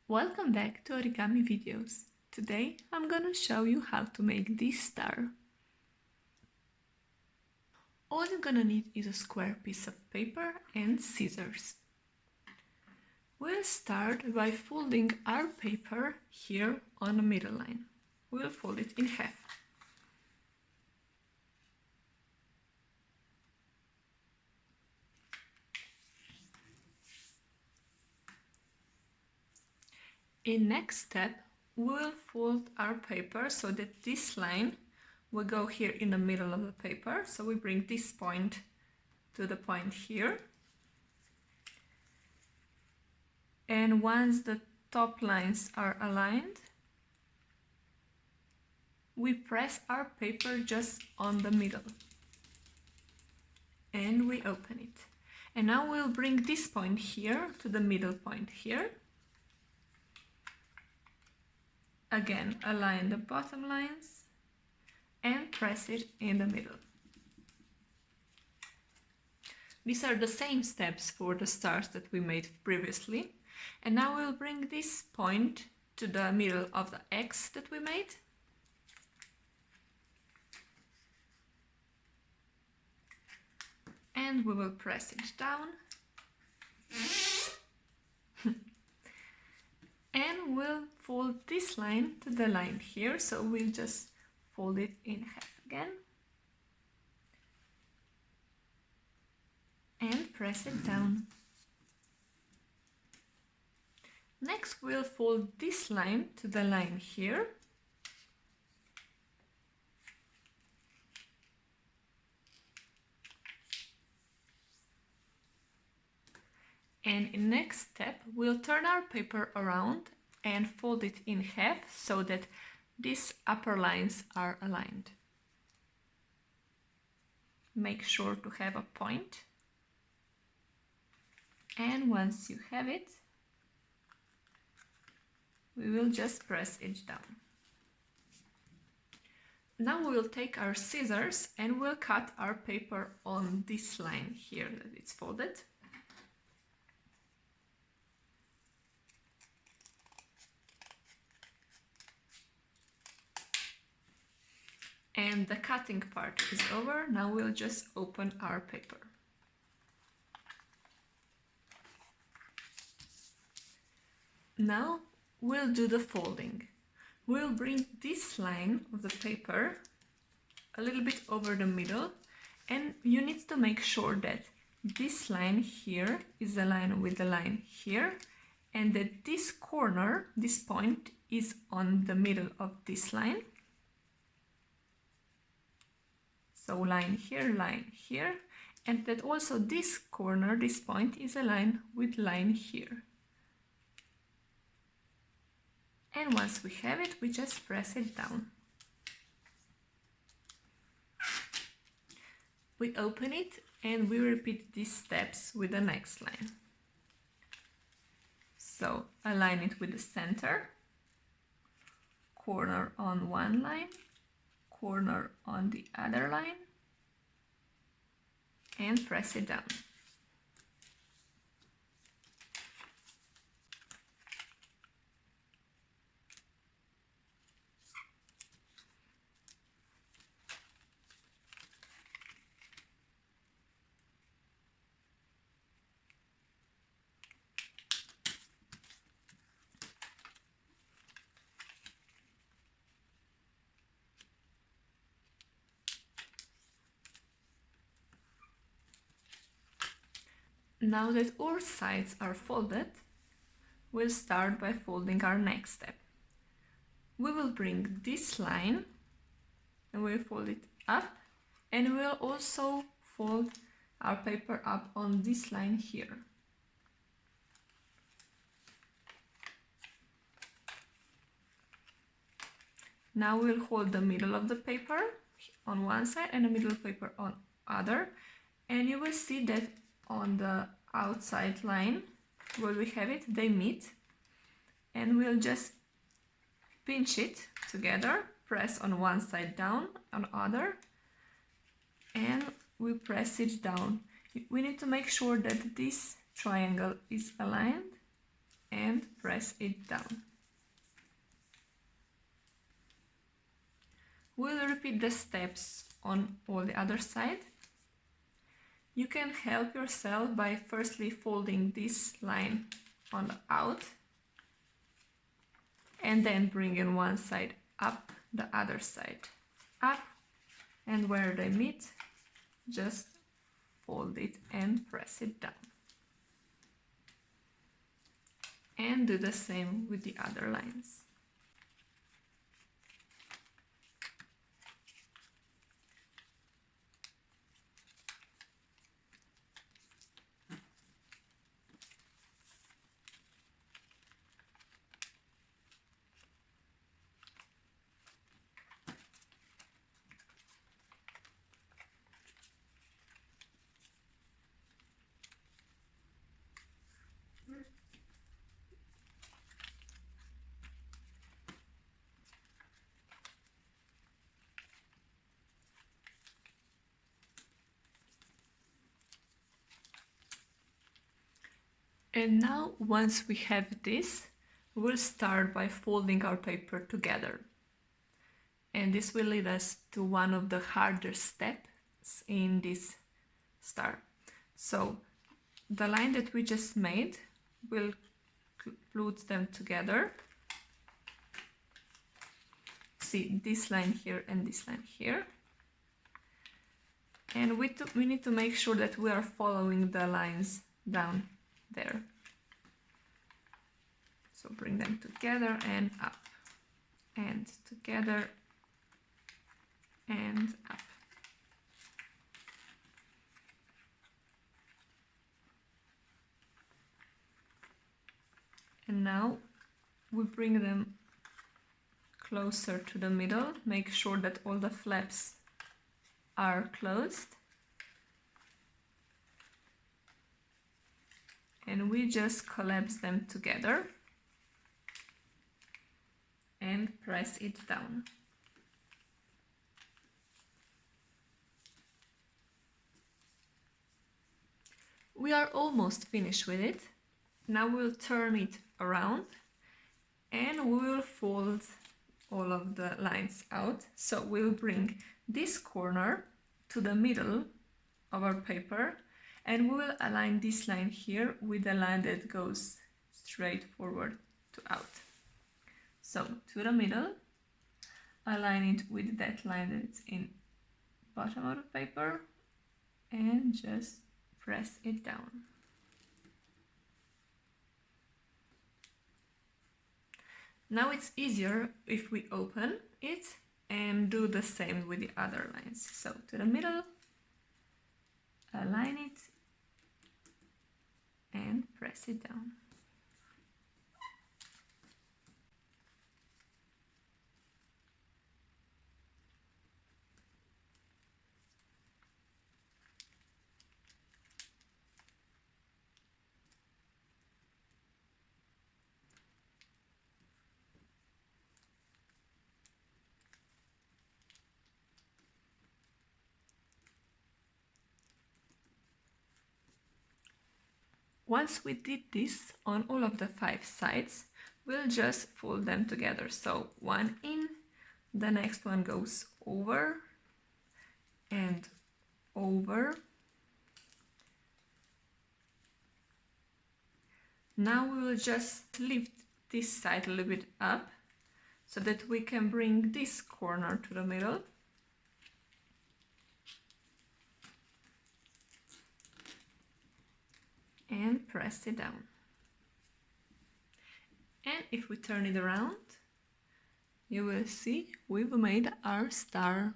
Welcome back to Origami Videos. Today I'm gonna show you how to make this star. All you're gonna need is a square piece of paper and scissors. We'll start by folding our paper here on the middle line. We'll fold it in half. In next step, we'll fold our paper so that this line will go here in the middle of the paper. So we bring this point to the point here. And once the top lines are aligned, we press our paper just on the middle. And we open it. And now we'll bring this point here to the middle point here. Again, align the bottom lines and press it in the middle. These are the same steps for the stars that we made previously. And now we'll bring this point to the middle of the X that we made. And we will press it down. And we'll fold this line to the line here, so we'll just fold it in half again. And press it down. Next we'll fold this line to the line here. And in next step, we'll turn our paper around and fold it in half so that these upper lines are aligned. Make sure to have a point. And once you have it, we will just press it down. Now we will take our scissors and we'll cut our paper on this line here that it's folded. And the cutting part is over. Now we'll just open our paper. Now we'll do the folding. We'll bring this line of the paper a little bit over the middle, and you need to make sure that this line here is aligned with the line here, and that this corner, this point, is on the middle of this line. So line here, and that also this corner, this point, is aligned with line here. And once we have it, we just press it down. We open it and we repeat these steps with the next line. So align it with the center, corner on one line, corner on the other line, and press it down. Now that all sides are folded, we'll start by folding our next step. We will bring this line and we'll fold it up, and we'll also fold our paper up on this line here. Now we'll hold the middle of the paper on one side and the middle paper on other, and you will see that on the outside line where we have it, they meet, and we'll just pinch it together, press on one side down, on other, and we press it down. We need to make sure that this triangle is aligned and press it down. We'll repeat the steps on all the other side. You can help yourself by firstly folding this line on the out and then bringing one side up, the other side up, and where they meet, just fold it and press it down. And do the same with the other lines. And now, once we have this, we'll start by folding our paper together. And this will lead us to one of the harder steps in this star. So, the line that we just made, we'll put them together. See, this line here and this line here. And we need to make sure that we are following the lines down there. So bring them together and up, and together and up. And now we bring them closer to the middle, make sure that all the flaps are closed. And we just collapse them together and press it down. We are almost finished with it. Now we'll turn it around and we will fold all of the lines out. So we'll bring this corner to the middle of our paper and we will align this line here with the line that goes straight forward to out. So to the middle, align it with that line that's in bottom of the paper and just press it down. Now it's easier if we open it and do the same with the other lines. So to the middle, align it and press it down. Once we did this on all of the 5 sides, we'll just fold them together. So one in, the next one goes over and over. Now we will just lift this side a little bit up so that we can bring this corner to the middle. And press it down. And if we turn it around, you will see we've made our star.